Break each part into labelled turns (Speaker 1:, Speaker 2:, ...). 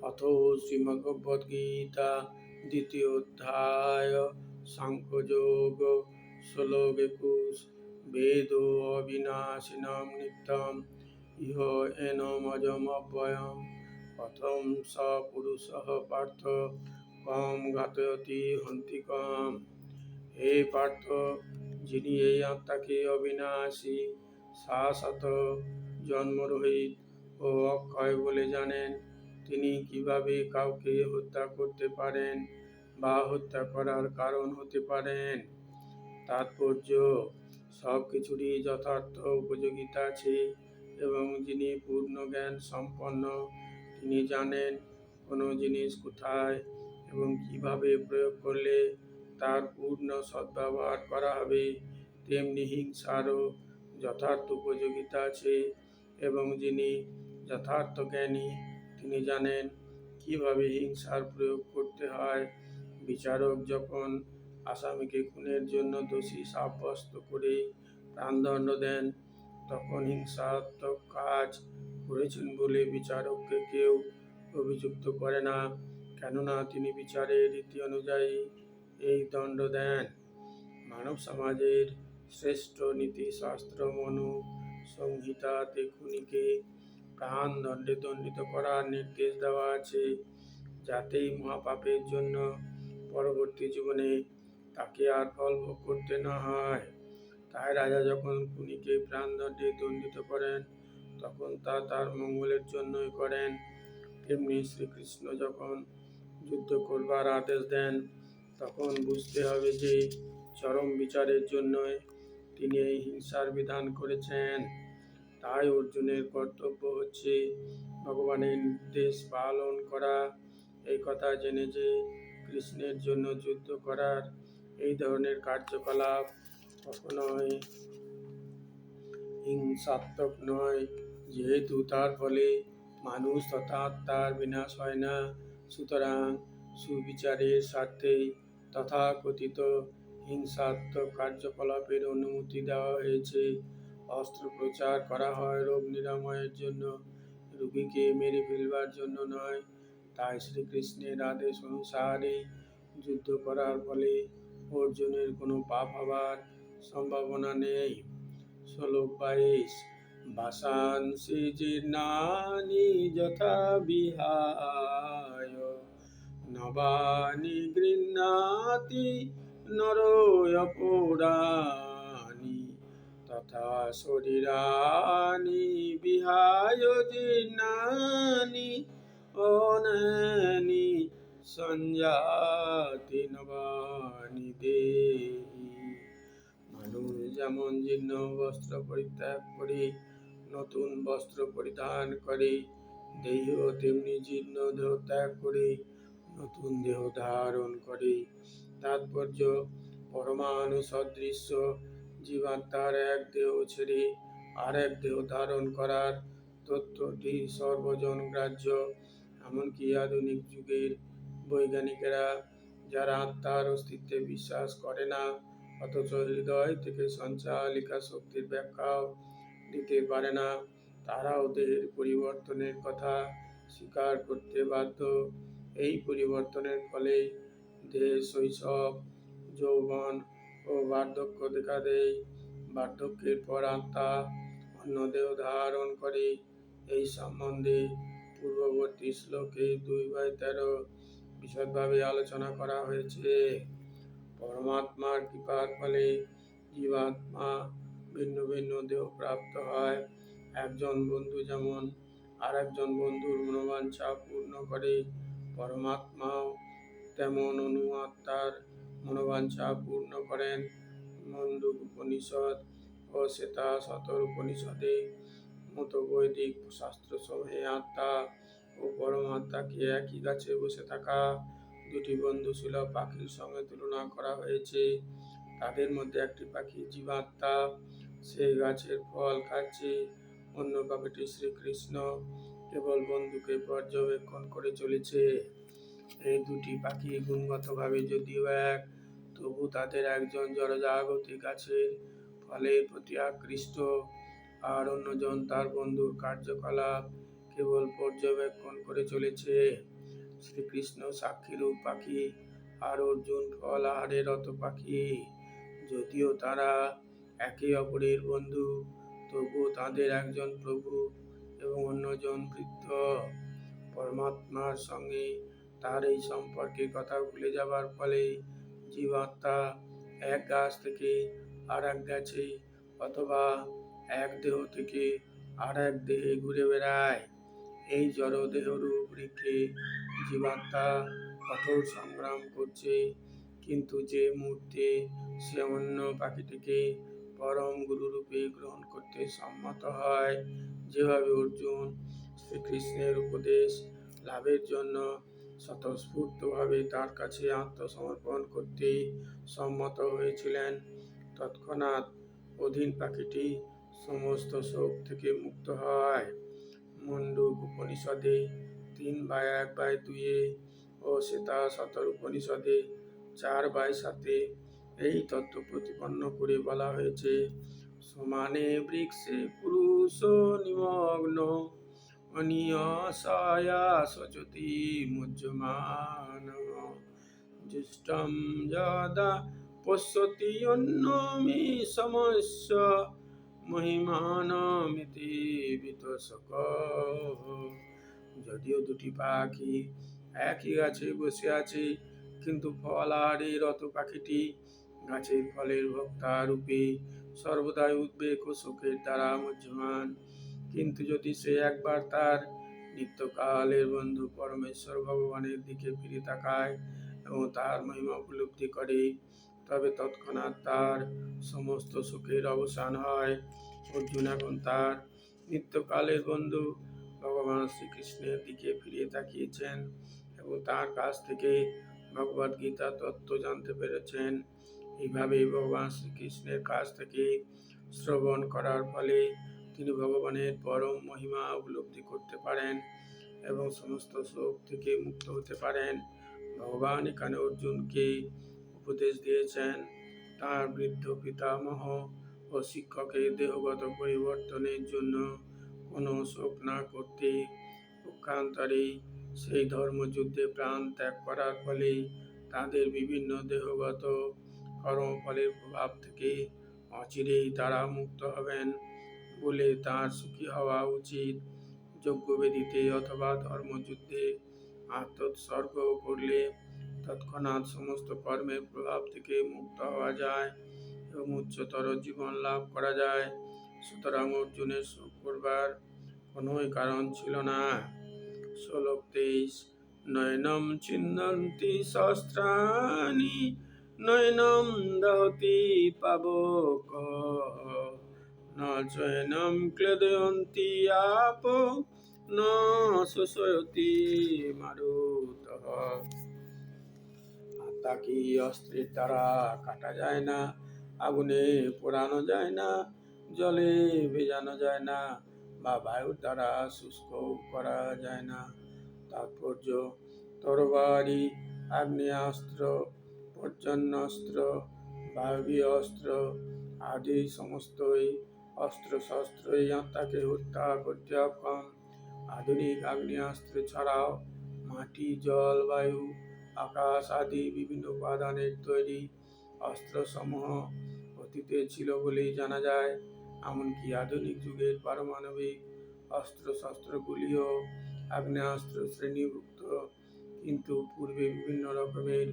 Speaker 1: अथ श्रीमद्भगवद्गीता द्वितीय अध्याय सांख्ययोग श्लोक 21 वेदो अविनाशिनां नित्यम् इह एनमजमव्ययम् कथं स पुरुषः पार्थ कं घातयति हन्तिकम्। हे पार्थ, যিনি এই আত্মাকে অবিনাশী, শাশ্বত, জন্মরহিত ও অক্ষয় বলে জানেন, তিনি কিভাবে কাউকে হত্যা করতে পারেন বা হত্যা করার কারণ হতে পারেন। তাৎপর্য: সব কিছুরই যথার্থ উপযোগিতা আছে এবং যিনি পূর্ণ জ্ঞান সম্পন্ন, তিনি জানেন কোনো জিনিস কোথায় এবং কিভাবে প্রয়োগ করলে তার পূর্ণ সদ্ব্যবহার করা হবে। তেমনি হিংসারও যথার্থ উপযোগিতা আছে এবং যিনি যথার্থ জ্ঞানী, তিনি জানেন কিভাবে হিংসার প্রয়োগ করতে হয়। বিচারক যখন আসামিকে খুনের জন্য দোষী সাব্যস্ত করে প্রাণদণ্ড দেন, তখন হিংসাত্মক কাজ করেছেন বলে বিচারককে কেউ অভিযুক্ত করে না, কেননা তিনি বিচারের রীতি অনুযায়ী এই দণ্ড দেন। মানব সমাজের শ্রেষ্ঠ নীতিশাস্ত্র মনু সংহিতাতে খুনিকে প্রাণদণ্ডে দণ্ডিত করার নির্দেশ দেওয়া আছে, যাতে এই মহাপাপের জন্য পরবর্তী জীবনে তাকে আর ফল ভোগ করতে না হয়। তাই রাজা যখন খুনিকে প্রাণদণ্ডে দণ্ডিত করেন, তখন তা তার মঙ্গলের জন্যই করেন। তেমনি শ্রীকৃষ্ণ যখন যুদ্ধ করবার আদেশ দেন, তখন বুঝতে হবে যে চরম বিচারের জন্যই তিনি এই হিংসার বিধান করেছেন। তাই অর্জুনের কর্তব্য হচ্ছে ভগবানের নির্দেশ পালন করা। এই কথা জেনে যে কৃষ্ণের জন্য যুদ্ধ করার এই ধরনের কার্যকলাপ কখনোই হিংসাত্মক নয়, যেহেতু তার ফলে মানুষ তথা আত্মার বিনাশ হয় না। সুতরাং সুবিচারের স্বার্থেই তথাকথিত হিংসাত্মক কার্যকলাপের অনুমতি দেওয়া হয়েছে। অস্ত্রোপচার করা হয় রোগ নিরাময়ের জন্য, রোগীকে মেরে ফেলবার জন্য নয়। তাই শ্রীকৃষ্ণের আদেশ অনুসারে যুদ্ধ করার ফলে অর্জুনের কোনো পাপ হবার সম্ভাবনা নেই। শ্লোক 22 বাসাংসি জীর্ণানি যথা বিহায় নবানি গৃহ্ণাতি নরোপরাণি তথা শরীরানি বিহায় জীর্ণানি অনানি সঞ্জাতি নবানি দেহি। মানুষ যেমন জীর্ণ বস্ত্র পরিত্যাগ করে নতুন বস্ত্র পরিধান করে, দেহও তেমনি জীর্ণ দেহ ত্যাগ করে নতুন দেহ ধারণ করে। তাৎপর্য: পরমাণু সদৃশ্য জীবাত্মার এক দেহ ছেড়ে আর এক দেহ ধারণ করার তত্ত্বটি সর্বজন গ্রাহ্য। এমনকি আধুনিক যুগের বৈজ্ঞানিকেরা, যারা আত্মার অস্তিত্বে বিশ্বাস করে না, অথচ হৃদয় থেকে সঞ্চালিকা শক্তির ব্যাখ্যাও দিতে পারে না, তারাও দেহের পরিবর্তনের কথা স্বীকার করতে বাধ্য। এই পরিবর্তনের ফলে দেহের শৈশব, যৌবন ও বার্ধক্য দেখা দেয়। বার্ধক্যের পর আত্মা অন্য দেহ ধারণ করে। এই সম্বন্ধে পূর্ববর্তী শ্লোকে 2/13 বিশদভাবে আলোচনা করা হয়েছে। পরমাত্মার কৃপার ফলে জীবাত্মা ভিন্ন ভিন্ন দেহ প্রাপ্ত হয়। একজন বন্ধু যেমন আর একজন বন্ধুর মনোবাঞ্ছা পূর্ণ করে, পরমাত্মাও তেমন অণু আত্মার মনোবাঞ্ছা পূর্ণ করেন। মন্দুক উপনিষদ ও শ্বেতা সতর উপনিষদে মতো বৈদিক শাস্ত্রসমূহে আত্মা ও পরমাত্মাকে একই গাছে বসে থাকা দুটি বন্ধুসুলভ পাখির সঙ্গে তুলনা করা হয়েছে। তাদের মধ্যে একটি পাখি জীবাত্মা, সে গাছের ফল খাচ্ছে। অন্য পাখিটি শ্রীকৃষ্ণ কেবল বন্ধুকে পর্যবেক্ষণ করে চলেছে। এই দুটি পাখি গুণগতভাবে যদিও এক, তবু তাদের একজন জড়জাগতিক গাছের ফলের প্রতি আকৃষ্ট, আর অন্যজন তার বন্ধুর কার্যকলাপ কেবল পর্যবেক্ষণ করে চলেছে। শ্রীকৃষ্ণ সাক্ষীরূপ পাখি, আর অর্জুন ফল আহারে রত পাখি। যদিও তারা একে অপরের বন্ধু, তবুও তাদের একজন প্রভু এবং অন্যজন বৃদ্ধ। পরমাত্মার সঙ্গে তার এই সম্পর্কের কথা ভুলে যাবার ফলে জীবাত্মা এক গাছ থেকে আর এক গাছে অথবা এক দেহ থেকে আর এক দেহে ঘুরে বেড়ায়। এই জড় দেহরূপ বৃক্ষে জীবাত্মা কঠোর সংগ্রাম করছে, কিন্তু যে মুহূর্তে সে অন্য পাখিটিকে পরম গুরুরূপে গ্রহণ করতে সম্মত হয়, যেভাবে অর্জুন শ্রীকৃষ্ণের উপদেশ লাভের জন্য স্বতঃস্ফূর্তভাবে তার কাছে আত্মসমর্পণ করতে সম্মত হয়েছিলেন, তৎক্ষণাৎ অধীন পাখিটি সমস্ত শোক থেকে মুক্ত হয়। মুন্ডুক উপনিষদে 3/1/2 ও শ্বেতাশতর উপনিষদে 4/7 এই তত্ত্ব প্রতিপন্ন করে বলা হয়েছে, সমানে বৃক্ষে পুরুষ নিমগ্ন অনিয়সায়া সচতি মুজ্জমান জুষ্টম যদা পশ্যতি অন্যমি সমস্য মহিমানমিতি বিতস্ক। যদিও দুটি পাখি একই গাছে বসে আছে, কিন্তু ফল আহারে রত পাখিটি গাছের ফলের ভোক্তা রূপে সর্বদাই উদ্বেগ ও শোকের দ্বারা মুহ্যমান। কিন্তু যদি সে একবার তার নিত্যকালের বন্ধু পরমেশ্বর ভগবানের দিকে ফিরে তাকায় এবং তার মহিমা উপলব্ধি করে, তবে তৎক্ষণাৎ তার সমস্ত শোকের অবসান হয়। অর্জুন এখন তার নিত্যকালের বন্ধু ভগবান শ্রীকৃষ্ণের দিকে ফিরে তাকিয়েছেন এবং তার কাছ থেকে ভগবদ গীতা তত্ত্ব জানতে পেরেছেন। এইভাবে ভগবান শ্রীকৃষ্ণের কাছ থেকে শ্রবণ করার ফলে তিনি ভগবানের পরম মহিমা উপলব্ধি করতে পারেন এবং সমস্ত শোক থেকে মুক্ত হতে পারেন। ভগবান এখানে অর্জুনকে উপদেশ দিয়েছেন তার বৃদ্ধ পিতামহ ও শিক্ষকের দেহগত পরিবর্তনের জন্য কোনো শোক না করতে, পক্ষান্তরে সেই ধর্মযুদ্ধে প্রাণ ত্যাগ করার ফলে তাদের বিভিন্ন দেহগত কর্মফলের প্রভাব থেকে অচিরেই তারা মুক্ত হবেন বলে তার সুখী হওয়া উচিত। যজ্ঞবেদিতে অথবা ধর্মযুদ্ধে আত্মোৎসর্গ করলে তৎক্ষণাৎ সমস্ত কর্মের প্রভাব থেকে মুক্ত হওয়া যায় এবং উচ্চতর জীবন লাভ করা যায়। সুতরাং অর্জুনের শোক করবার কোনোই কারণ ছিল না। শ্লোক 23। নয়নম ছিন্দন্তি সহস্রাণি নয়নম দহতি পাবক ন চৈনম ক্লেদয়ন্তি আপো ন শোষয়তি মারুতঃ। আত্মা কি অস্ত্রের দ্বারা কাটা যায় না, আগুনে পোড়ানো যায় না, জলে ভেজানো যায় না, বা বায়ুর দ্বারা শুষ্ক করা যায় না। তাৎপর্য: তরবারি, আগ্নেয়াস্ত্র, পর্জন্যাস্ত্র, বায়বীয় অস্ত্র আদি সমস্তই অস্ত্রশস্ত্রই আত্মাকে হত্যা করতে অক্ষম। আধুনিক আগ্নেয়াস্ত্র ছাড়াও মাটি, জল, বায়ু, আকাশ আদি বিভিন্ন উপাদানের তৈরি অস্ত্রসমূহ অতীতে ছিল বলেই জানা যায়। এমনকি আধুনিক যুগের পারমাণবিক অস্ত্রশস্ত্রগুলিও আগ্নেয়াস্ত্র শ্রেণীভুক্ত, কিন্তু পূর্বে বিভিন্ন রকমের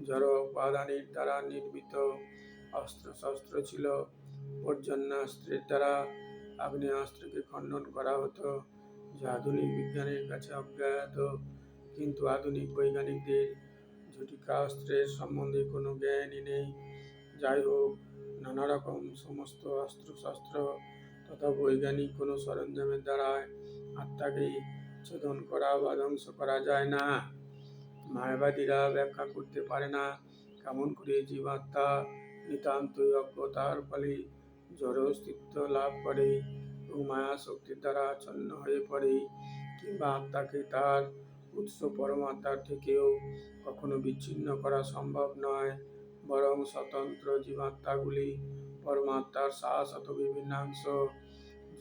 Speaker 1: জড় উপাদানের দ্বারা নির্মিত অস্ত্রশস্ত্র ছিল। পর্জন্যাস্ত্রের দ্বারা আগ্নেয়াস্ত্রকে খণ্ডন করা হতো, যা আধুনিক বিজ্ঞানের কাছে অজ্ঞাত। কিন্তু আধুনিক বৈজ্ঞানিকদের ঝটিকাস্ত্রের সম্বন্ধে কোনো জ্ঞানই নেই। যাই হোক, নানা রকম সমস্ত অস্ত্রশস্ত্র তথা বৈজ্ঞানিক কোনো সরঞ্জামের দ্বারা আত্মাকে ছেদন করা বা ধ্বংস করা যায় না। মায়াবাদীরা ব্যাখ্যা করতে পারে না কেমন করে জীবাত্মা নিতান্তই অজ্ঞতার ফলে জড় অস্তিত্ব লাভ করে এবং মায়া শক্তির দ্বারা আচ্ছন্ন হয়ে পড়ে, কিংবা আত্মাকে তার উৎস পরমাত্মার থেকেও কখনো বিচ্ছিন্ন করা সম্ভব নয়, বরং স্বতন্ত্র জীবাত্মাগুলি পরমাত্মার শাশ্বত বিভিন্নাংশ।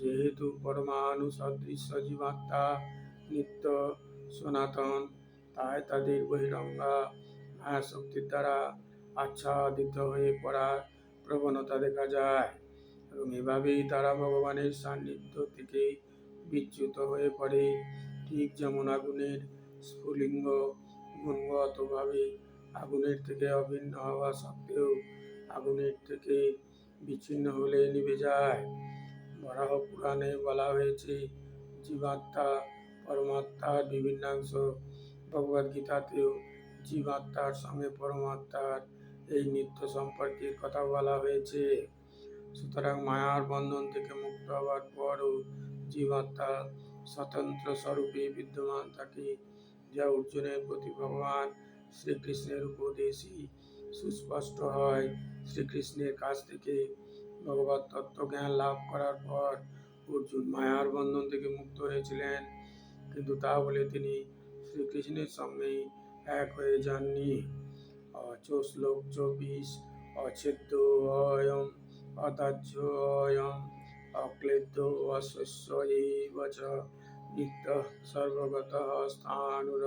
Speaker 1: যেহেতু পরমাণু সদৃশ জীবাত্মা নিত্য সনাতন, তাই তাদের বহিরঙ্গা মায়া শক্তির দ্বারা আচ্ছাদিত হয়ে পড়ার প্রবণতা দেখা যায় এবং এভাবেই তারা ভগবানের সান্নিধ্য থেকে বিচ্যুত হয়ে পড়ে। ঠিক যেমন আগুনের স্ফুলিঙ্গ গুণগতভাবে আগুনের থেকে অভিন্ন হওয়া সত্ত্বেও আগুনের থেকে বিচ্ছিন্ন হলে নিভে যায়। বরাহ পুরাণে বলা হয়েছে জীবাত্মা পরমাত্মার বিভিন্নাংশ। ভগবদ গীতাতেও জীবাত্মার সঙ্গে পরমাত্মার এই নিত্য সম্পর্কের কথা বলা হয়েছে। সুতরাং মায়ার বন্ধন থেকে মুক্ত হওয়ার পরও জীবাত্মা স্বতন্ত্র স্বরূপে বিদ্যমান থাকে, যা অর্জুনের প্রতি ভগবান শ্রীকৃষ্ণের উপদেশই সুস্পষ্ট হয়। শ্রীকৃষ্ণের কাছ থেকে ভগবত তত্ত্ব জ্ঞান লাভ করার পর অর্জুন মায়ার বন্ধন থেকে মুক্ত হয়েছিলেন, কিন্তু তা বলে তিনি শ্রীকৃষ্ণের সঙ্গে এক হয়ে যাননি। শ্লোক 24 অচ্ছেদ্য অয়ম অদাহ্য অয়ম অক্লেদ্য অশস্য এব চ নিত্য সর্বগতঃ স্থাণুর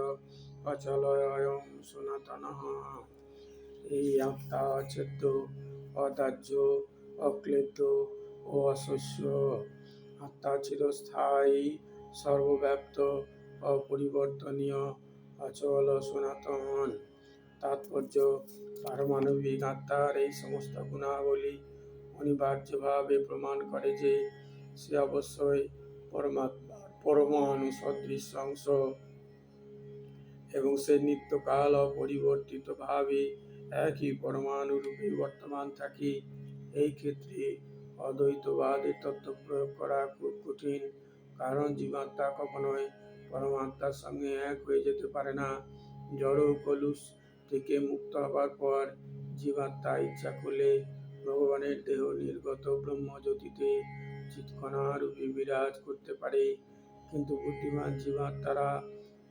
Speaker 1: অচল অয়ম সনাতনঃ। এই আত্মা অচ্ছেদ্য, অদাহ্য, অক্লেদ্য ও অশস্য। আত্মা চিরস্থায়ী, সর্বব্যাপ্ত, অপরিবর্তনীয়, অচল, সনাতন। তাৎপর্য: পারমাণবিক আত্মার এই সমস্ত গুণাবলী অনিবার্যভাবে প্রমাণ করে যে সে অবশ্যই পরমাত্মার পরমাণু সদৃশ অংশ এবং সে নিত্যকাল অপরিবর্তিতভাবে একই পরমাণু রূপে বর্তমান থাকে। এই ক্ষেত্রে অদ্বৈতবাদের তত্ত্ব প্রয়োগ করা খুব কঠিন, কারণ জীবাত্মা কখনোই পরমাত্মার সঙ্গে এক হয়ে যেতে পারে না। জড় কলুষ থেকে মুক্ত হবার পর জীবাত্মা ইচ্ছা করলে ভগবানের দেহ নির্গত ব্রহ্মজ্যোতিতে চিৎকণা রূপে বিরাজ করতে পারে, কিন্তু বুদ্ধিমান জীবাত্মারা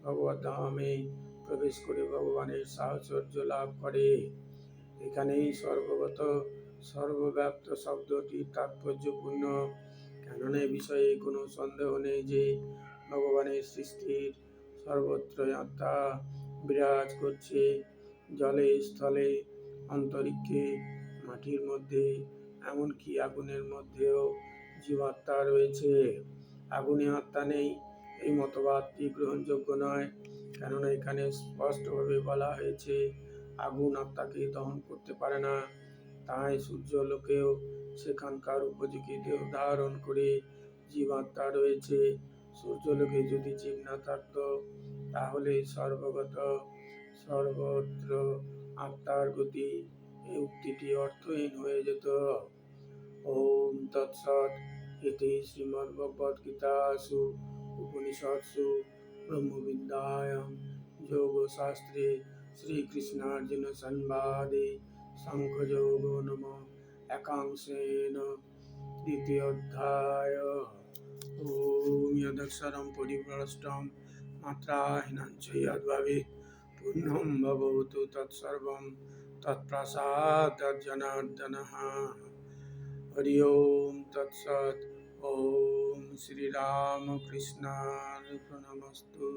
Speaker 1: ভগবত ধামে প্রবেশ করে ভগবানের সাহচর্য লাভ করে। এখানেই সর্বগত সর্বব্যাপ্ত শব্দটির তাৎপর্যপূর্ণ, কেননা এ বিষয়ে কোনো সন্দেহ নেই যে ভগবানের সৃষ্টির সর্বত্রই আত্মা বিরাজ করছে। জলে, স্থলে, অন্তরিক্ষে, মাটির মধ্যে, এমনকি আগুনের মধ্যেও জীবাত্মা রয়েছে। আগুনে আত্মা নেই, এই মতবাদটি গ্রহণযোগ্য নয়, কেননা এখানে স্পষ্টভাবে বলা হয়েছে আগুন আত্মাকে দহন করতে পারে না। তাই সূর্যলোকেও সেখানকার উপযোগী দেহ ধারণ করে জীবাত্মা রয়েছে। সূর্যলোকে যদি জীব না থাকত, তাহলে সর্বগত সর্বত্র আত্মার গতি এই উক্তিটি অর্থহীন হয়ে যেত। ওম তৎসৎ। ইতি শ্রীমদ্ভগবদ্গীতাসু উপনিষৎসু ব্রহ্মবিদ্যায়াং যোগশাস্ত্রে শ্রীকৃষ্ণার্জুন সংবাদে সাংখ্যযোগো নাম একাংশেন দ্বিতীয়োধ্যায়। ওম যদক্ষরং পরিভ্রষ্টং মাত্রাহীনং চ যদ্ভবেৎ পূর্ণং ভবতু তৎসর্বং তৎপ্রসাদাৎ জনার্দনঃ। হরি ওম তৎসৎ। ওম শ্রীরামকৃষ্ণার্পণমস্তু।